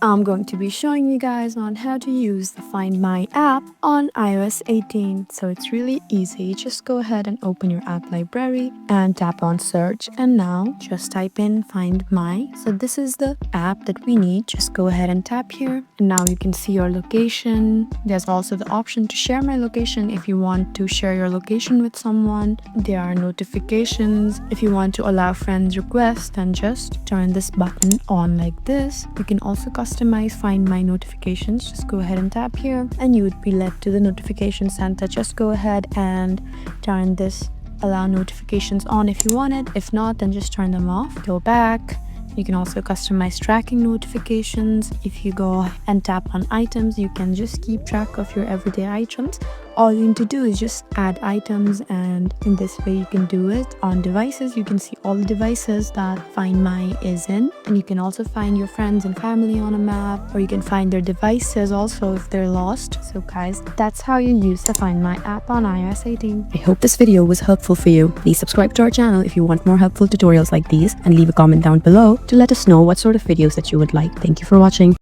I'm going to be showing you guys on how to use the Find My app on iOS 18. So it's really easy. Just go ahead and open your app library and tap on search, and now just type in Find My. So this is the app that we need. Just go ahead and tap here, and now you can see your location. There's also the option to share my location if you want to share your location with someone. There are notifications. If you want to allow friends requests, then just turn this button on like this. You can also customize Find My notifications. Just go ahead and tap here and you would be led to the notification center. Just go ahead and turn this allow notifications on if you want it. If not, then just turn them off. Go back. You can also customize tracking notifications. If you go and tap on items, you can just keep track of your everyday items. All you need to do is just add items, and in this way you can do it. On devices, you can see all the devices that Find My is in, and you can also find your friends and family on a map, or you can find their devices also if they're lost. So guys, that's how you use the Find My app on iOS 18. I hope this video was helpful for you. Please subscribe to our channel if you want more helpful tutorials like these, and leave a comment down below to let us know what sort of videos that you would like. Thank you for watching.